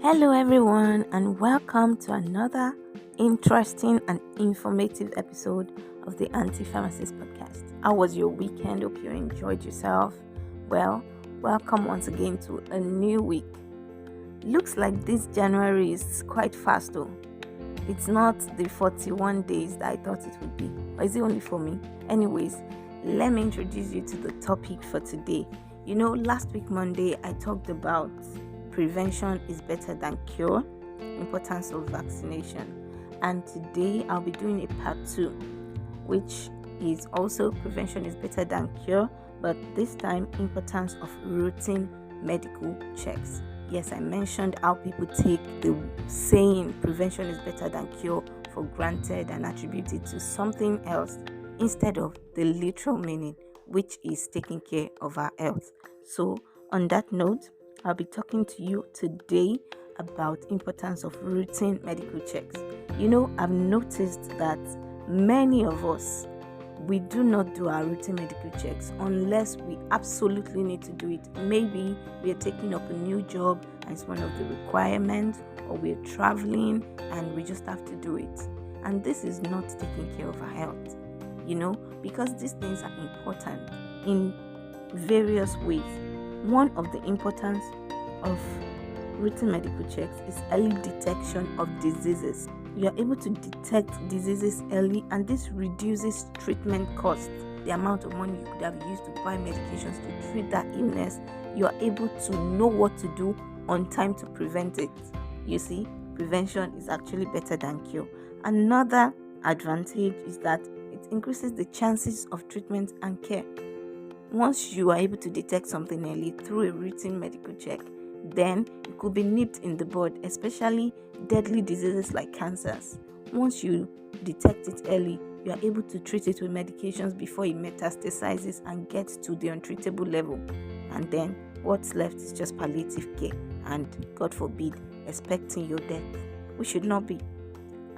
Hello, everyone, and welcome to another interesting and informative episode of the Anti Pharmacist Podcast. How was your weekend? Hope you enjoyed yourself. Well, welcome once again to a new week. Looks like this January is quite fast, though. It's not the 41 days that I thought it would be, or is it only for me? Anyways, let me introduce you to the topic for today. Last week, Monday, I talked about prevention is better than cure, importance of vaccination. And today I'll be doing a part 2, which is also prevention is better than cure, but this time importance of routine medical checks. Yes, I mentioned how people take the saying prevention is better than cure for granted and attribute it to something else instead of the literal meaning, which is taking care of our health. So on that note, I'll be talking to you today about importance of routine medical checks. I've noticed that many of us, we do not do our routine medical checks unless we absolutely need to do it. Maybe we are taking up a new job and it's one of the requirements, or we're traveling and we just have to do it. And this is not taking care of our health, because these things are important in various ways. One of the importance of routine medical checks is early detection of diseases. You are able to detect diseases early, and this reduces treatment costs. The amount of money you could have used to buy medications to treat that illness, you are able to know what to do on time to prevent it. You see, prevention is actually better than cure. Another advantage is that it increases the chances of treatment and care. Once you are able to detect something early through a routine medical check, then it could be nipped in the bud, especially deadly diseases like cancers. Once you detect it early, you are able to treat it with medications before it metastasizes and gets to the untreatable level. And then what's left is just palliative care and, God forbid, expecting your death. We should not be.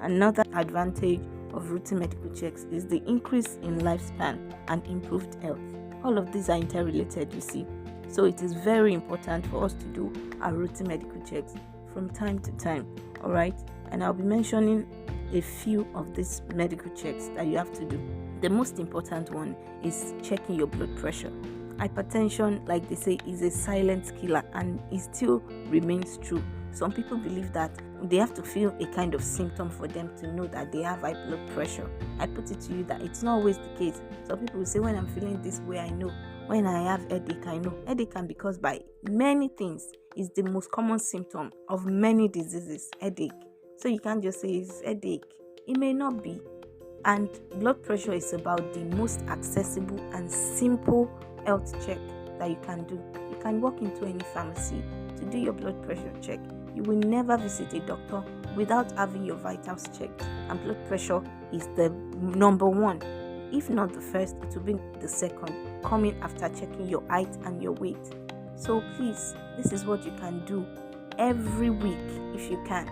Another advantage of routine medical checks is the increase in lifespan and improved health. All of these are interrelated, you see. So it is very important for us to do our routine medical checks from time to time, all right? And I'll be mentioning a few of these medical checks that you have to do. The most important one is checking your blood pressure. Hypertension, like they say, is a silent killer, and it still remains true. Some people believe that they have to feel a kind of symptom for them to know that they have high blood pressure. I put it to you that it's not always the case. Some people will say, when I'm feeling this way, I know. When I have headache, I know. Headache can be caused by many things. It's the most common symptom of many diseases, headache. So you can't just say it's headache. It may not be. And blood pressure is about the most accessible and simple health check that you can do. You can walk into any pharmacy to do your blood pressure check. You will never visit a doctor without having your vitals checked. And blood pressure is the number one. If not the first, it will be the second, coming after checking your height and your weight. So please, this is what you can do every week if you can.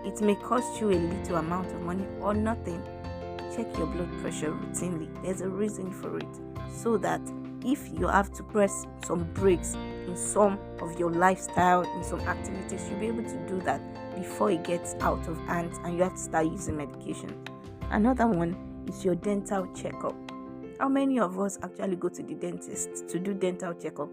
It may cost you a little amount of money or nothing. Check your blood pressure routinely. There's a reason for it. So that if you have to press some brakes in some of your lifestyle, in some activities, you'll be able to do that before it gets out of hand and you have to start using medication. Another one is your dental checkup. How many of us actually go to the dentist to do dental checkup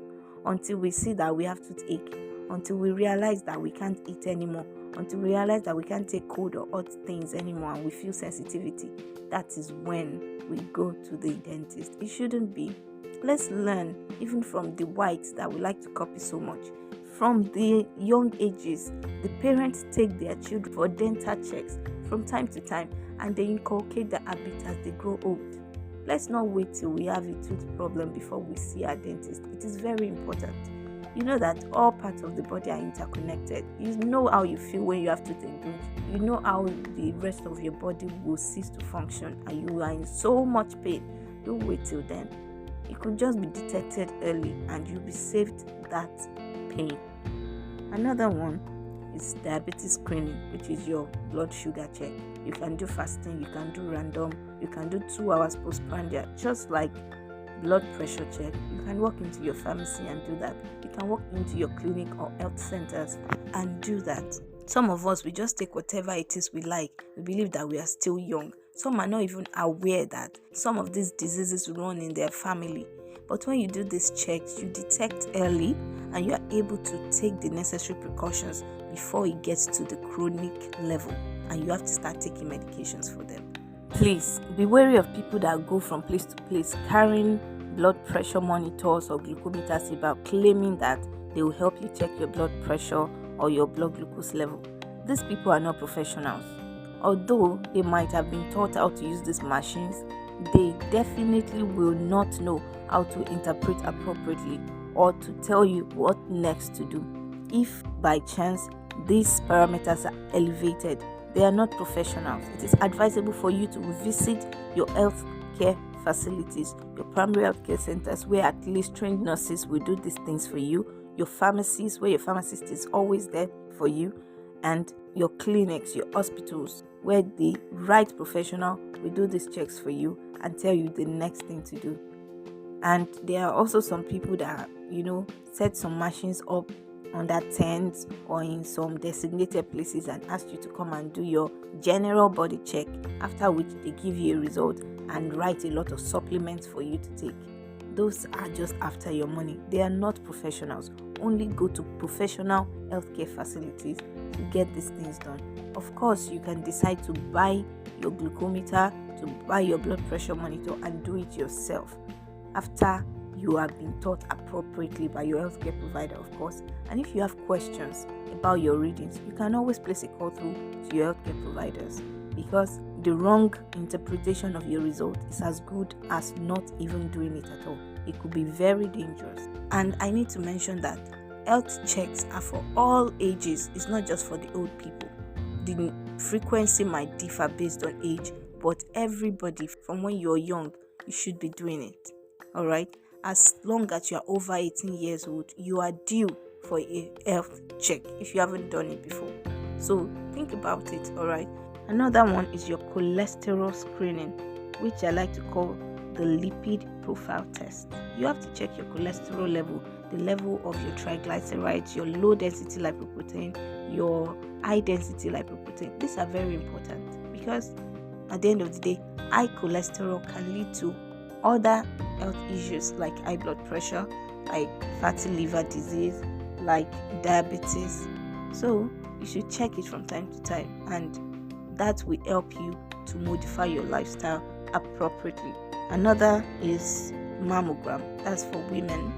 until we see that we have toothache, until we realize that we can't eat anymore, until we realize that we can't take cold or hot things anymore and we feel sensitivity? That is when we go to the dentist. It shouldn't be. Let's learn even from the whites that we like to copy so much. From the young ages, the parents take their children for dental checks from time to time, and they inculcate the habit as they grow old. Let's not wait till we have a tooth problem before we see our dentist. It is very important. You know that all parts of the body are interconnected. You know how you feel when you have toothache. You know how the rest of your body will cease to function and you are in so much pain. Don't wait till then. It could just be detected early and you'll be saved that pain. Another one is diabetes screening, which is your blood sugar check. You can do fasting, you can do random, you can do 2 hours postprandial, just like blood pressure check, you can walk into your pharmacy and do that. You can walk into your clinic or health centers and do that. Some of us, we just take whatever it is we like. We believe that we are still young. Some are not even aware that some of these diseases run in their family. But when you do these checks, you detect early and you are able to take the necessary precautions before it gets to the chronic level and you have to start taking medications for them. Please be wary of people that go from place to place carrying blood pressure monitors or glucometers about, claiming that they will help you check your blood pressure or your blood glucose level. These people are not professionals. Although they might have been taught how to use these machines, they definitely will not know how to interpret appropriately or to tell you what next to do. If by chance these parameters are elevated, they are not professionals. It is advisable for you to visit your health care facilities, your primary health care centers where at least trained nurses will do these things for you, your pharmacies where your pharmacist is always there for you, and your clinics, your hospitals where the right professional will do these checks for you and tell you the next thing to do. And there are also some people that, set some machines up under tents or in some designated places and ask you to come and do your general body check, after which they give you a result and write a lot of supplements for you to take. Those are just after your money. They are not professionals. Only go to professional healthcare facilities to get these things done. Of course, you can decide to buy your glucometer, to buy your blood pressure monitor and do it yourself after you have been taught appropriately by your healthcare provider, of course. And if you have questions about your readings, you can always place a call through to your healthcare providers, because the wrong interpretation of your result is as good as not even doing it at all. It could be very dangerous. And I need to mention that health checks are for all ages. It's not just for the old people. The frequency might differ based on age, but everybody from when you're young, you should be doing it. All right? As long as you are over 18 years old, you are due for a health check if you haven't done it before. So think about it, all right? Another one is your cholesterol screening, which I like to call the lipid profile test. You have to check your cholesterol level, the level of your triglycerides, your low density lipoprotein, your high density lipoprotein. These are very important because at the end of the day, high cholesterol can lead to other health issues like high blood pressure, like fatty liver disease, like diabetes. So you should check it from time to time, and that will help you to modify your lifestyle appropriately. Another is mammogram. That's for women.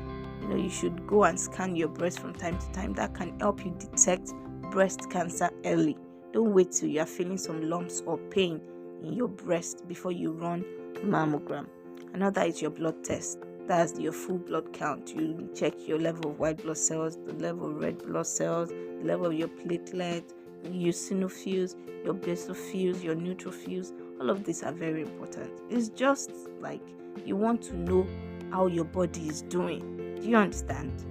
You should go and scan your breast from time to time. That can help you detect breast cancer early. Don't wait till you are feeling some lumps or pain in your breast before you run mammogram. Another is your blood test. That's your full blood count. You check your level of white blood cells, the level of red blood cells, the level of your platelet, your eosinophils, your basophils, your neutrophils. All of these are very important. It's just like you want to know how your body is doing. Do you understand?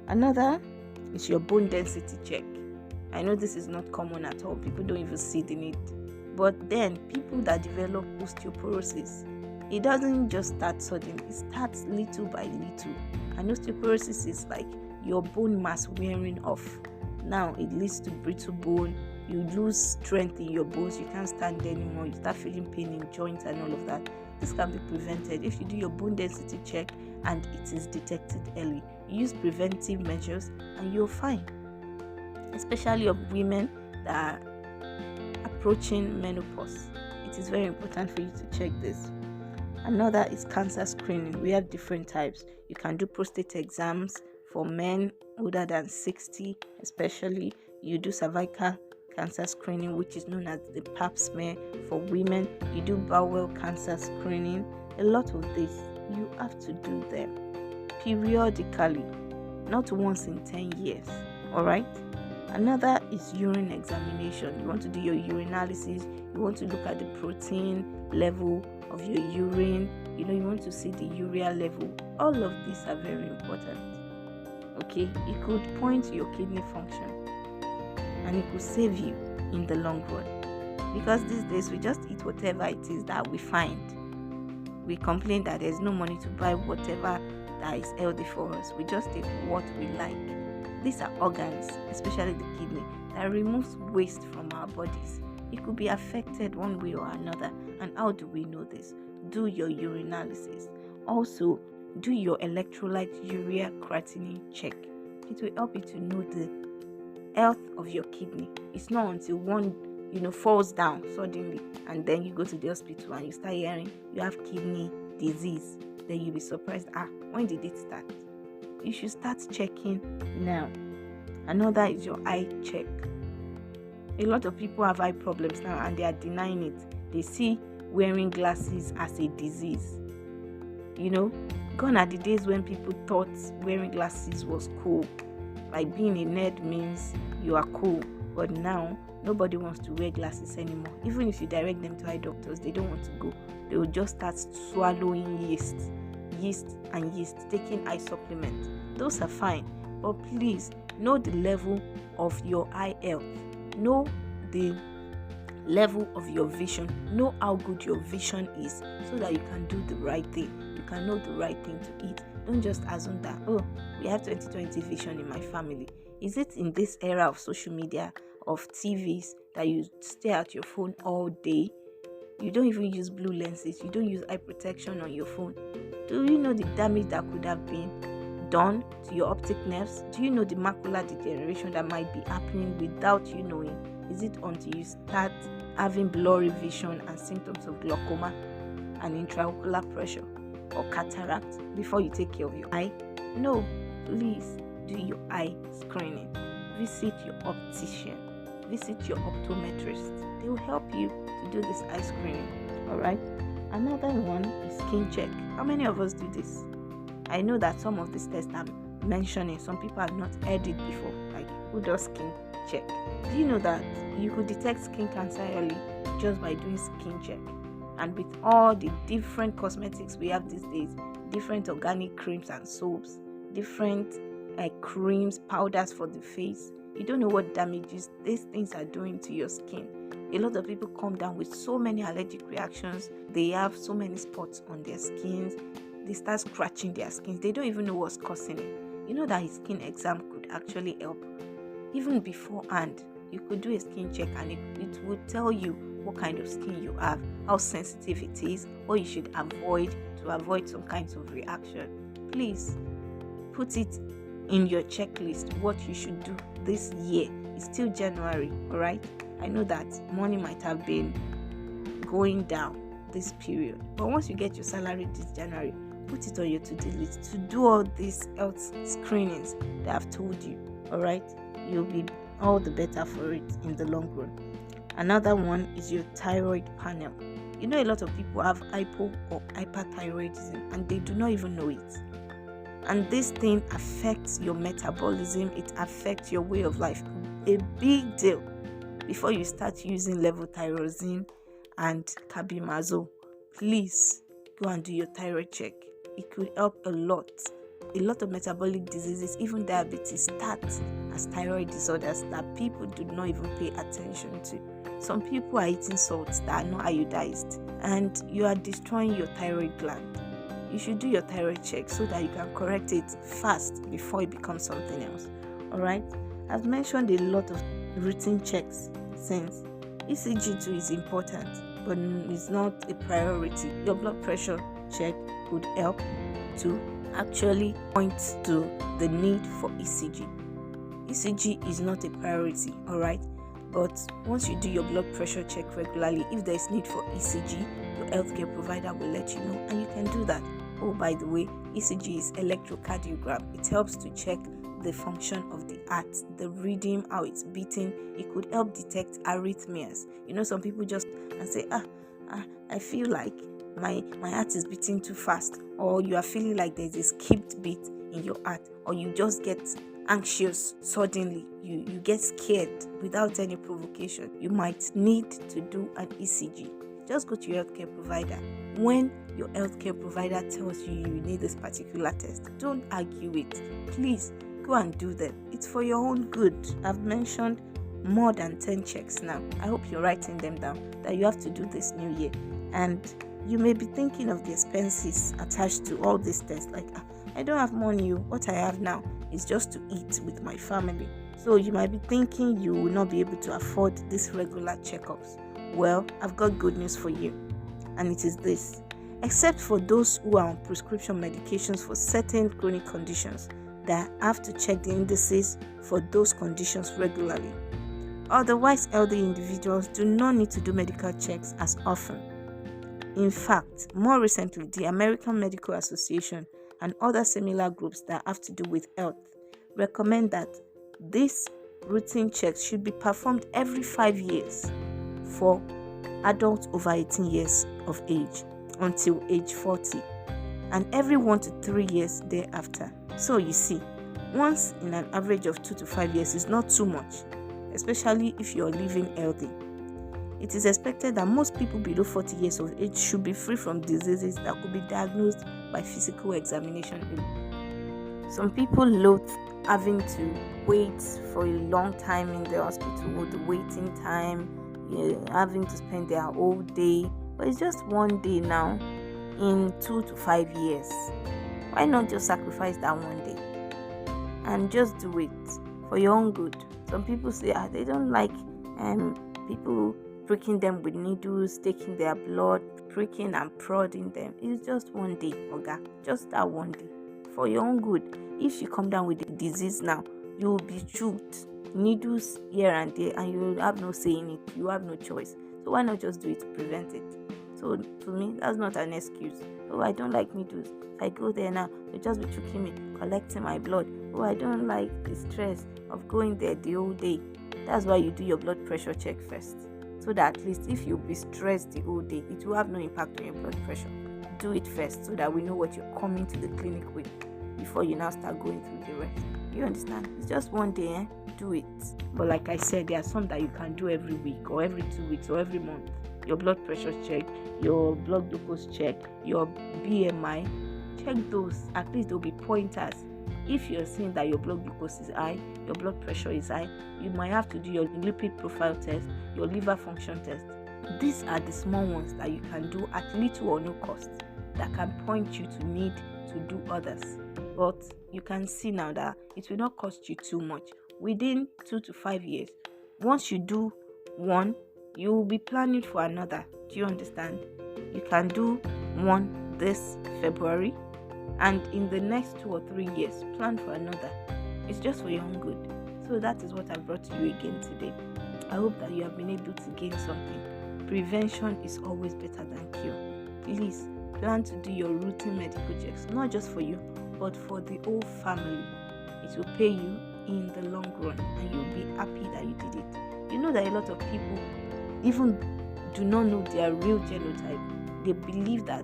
Another is your bone density check. I know this is not common at all. People don't even see the need. But then people that develop osteoporosis, it doesn't just start suddenly. It starts little by little. And osteoporosis is like your bone mass wearing off. Now it leads to brittle bone. You lose strength in your bones. You can't stand anymore. You start feeling pain in joints and all of that. This can be prevented if you do your bone density check and it is detected early. You use preventive measures and you're fine. Especially of women that are approaching menopause. It is very important for you to check this. Another is cancer screening. We have different types. You can do prostate exams for men older than 60, especially. You do cervical cancer screening, which is known as the pap smear for women. You do bowel cancer screening. A lot of this, you have to do them periodically, not once in 10 years. All right? Another is urine examination. You want to do your urinalysis. You want to look at the protein level of your urine. You want to see the urea level. All of these are very important. Okay? It could point to your kidney function and it could save you in the long run. Because these days we just eat whatever it is that we find. we complain that there's no money to buy whatever that is healthy for us. We just take what we like. These are organs, especially the kidney, that removes waste from our bodies. It could be affected one way or another. And how do we know this? Do your urinalysis. Also, do your electrolyte urea creatinine check. It will help you to know the health of your kidney. It's not until one falls down suddenly and then you go to the hospital and you start hearing you have kidney disease, then you'll be surprised. When did it start? You should start checking now. Another is your eye check. A lot of people have eye problems now and they are denying it. They see wearing glasses as a disease. Gone are the days when people thought wearing glasses was cool. Like being a nerd means you are cool. But now, nobody wants to wear glasses anymore. Even if you direct them to eye doctors, they don't want to go. They will just start swallowing yeast, taking eye supplements. Those are fine. But please, know the level of your eye health. Know the level of your vision. Know how good your vision is so that you can do the right thing. You can know the right thing to eat. Don't just assume that, we have 20/20 vision in my family. Is it in this era of social media, of TVs, that you stay at your phone all day? You don't even use blue lenses. You don't use eye protection on your phone. Do you know the damage that could have been done to your optic nerves? Do you know the macular degeneration that might be happening without you knowing? Is it until you start having blurry vision and symptoms of glaucoma and intraocular pressure or cataract before you take care of your eye? No, please do your eye screening. Visit your optician. Visit your optometrist. They will help you to do this eye screening. Alright? Another one is skin check. How many of us do this? I know that some of these tests I'm mentioning, some people have not heard it before. Like, who does skin check? Do you know that you could detect skin cancer early just by doing skin check? And with all the different cosmetics we have these days, different organic creams and soaps, different creams, powders for the face, you don't know what damages these things are doing to your skin. A lot of people come down with so many allergic reactions. They have so many spots on their skins. They start scratching their skins. They don't even know what's causing it. You know that a skin exam could actually help. Even beforehand, you could do a skin check and it would tell you what kind of skin you have, how sensitive it is, what you should avoid to avoid some kinds of reaction. Please put it in your checklist what you should do this year. It's still January, alright? I know that money might have been going down this period, but once you get your salary this January, put it on your to-do list to do all these health screenings that I've told you, alright? You'll be all the better for it in the long run. Another one is your thyroid panel. You know, a lot of people have hypo or hyperthyroidism and they do not even know it. And this thing affects your metabolism. It affects your way of life. A big deal. Before you start using levothyroxine and carbimazole, please go and do your thyroid check. It could help a lot. A lot of metabolic diseases, even diabetes, start as thyroid disorders that people do not even pay attention to. Some people are eating salts that are not iodized and you are destroying your thyroid gland. You should do your thyroid check so that you can correct it fast before it becomes something else. Alright? I've mentioned a lot of routine checks since. ECG too is important, but it's not a priority. Your blood pressure check could help to actually point to the need for ECG. ECG is not a priority, alright? But once you do your blood pressure check regularly, if there is need for ECG, your healthcare provider will let you know and you can do that. Oh, by the way, ECG is electrocardiogram. It helps to check the function of the heart, the rhythm, how it's beating. It could help detect arrhythmias. You know, some people just say, I feel like my heart is beating too fast, or you are feeling like there's a skipped beat in your heart, or you just get anxious suddenly, you get scared without any provocation. You might need to do an ECG. Just go to your healthcare provider. When your healthcare provider tells you you need this particular test, don't argue it. Please go and do them. It's for your own good. I've mentioned more than 10 checks now. I hope you're writing them down that you have to do this new year. And you may be thinking of the expenses attached to all these tests, like, I don't have money. What I have now is just to eat with my family. So you might be thinking you will not be able to afford these regular checkups. Well, I've got good news for you, and it is this. Except for those who are on prescription medications for certain chronic conditions that have to check the indices for those conditions regularly. Otherwise, healthy individuals do not need to do medical checks as often. In fact, more recently, the American Medical Association and other similar groups that have to do with health recommend that these routine checks should be performed every 5 years for adults over 18 years of age until age 40, and every 1 to 3 years thereafter. So you see, once in an average of 2 to 5 years is not too much, especially if you're living healthy. It is expected that most people below 40 years of age should be free from diseases that could be diagnosed by physical examination alone. Some people loathe having to wait for a long time in the hospital, the waiting time, having to spend their whole day. But it's just one day now in 2 to 5 years. Why not just sacrifice that one day and just do it for your own good? Some people say they don't like people pricking them with needles, taking their blood, pricking and prodding them. It's just one day, Oga. Just that one day. For your own good. If you come down with the disease now, you will be choked. Needles here and there, and you will have no say in it. You have no choice. So why not just do it to prevent it? So to me, that's not an excuse. Oh, I don't like needles. If I go there now, they'll just be choking me, collecting my blood. Oh, I don't like the stress of going there the whole day. That's why you do your blood pressure check first. So that at least if you'll be stressed the whole day, it will have no impact on your blood pressure. Do it first so that we know what you're coming to the clinic with before you now start going through the rest. You understand? It's just one day, do it. But like I said, there are some that you can do every week or every 2 weeks or every month. Your blood pressure check, your blood glucose check, your BMI, check those. At least there'll be pointers. If you're seeing that your blood glucose is high, your blood pressure is high, you might have to do your lipid profile test, your liver function test. These are the small ones that you can do at little or no cost that can point you to need to do others. But you can see now that it will not cost you too much. Within 2 to 5 years, once you do one, you will be planning for another. Do you understand? You can do one this February, and in the next 2 or 3 years, plan for another. It's just for your own good. So that is what I brought to you again today. I hope that you have been able to gain something. Prevention is always better than cure. Please plan to do your routine medical checks, not just for you, but for the whole family. It will pay you in the long run, and you'll be happy that you did it. You know that a lot of people even do not know their real genotype. They believe that,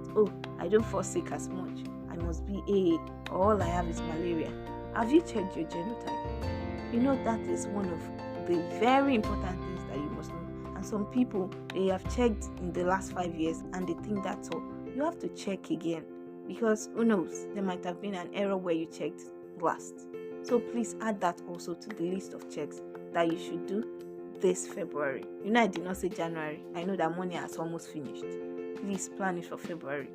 I don't fall sick as much, I must be AA, or all I have is malaria. Have you checked your genotype? You know that is one of the very important things that you must know. And some people, they have checked in the last 5 years and they think that's all. You have to check again, because who knows, there might have been an error where you checked last. So please add that also to the list of checks that you should do this February. You know, I did not say January. I know that money has almost finished. Please plan it for February,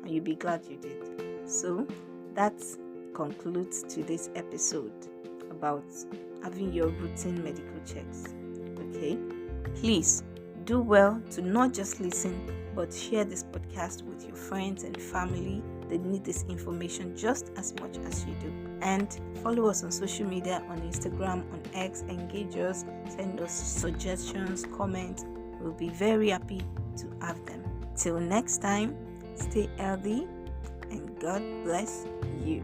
and you'll be glad you did. So that concludes today's episode about having your routine medical checks. Okay, please do well to not just listen, but share this podcast with your friends and family. They need this information just as much as you do. And follow us on social media, on Instagram, on X, engage us, send us suggestions, comments. We'll be very happy to have them. Till next time, stay healthy and God bless you.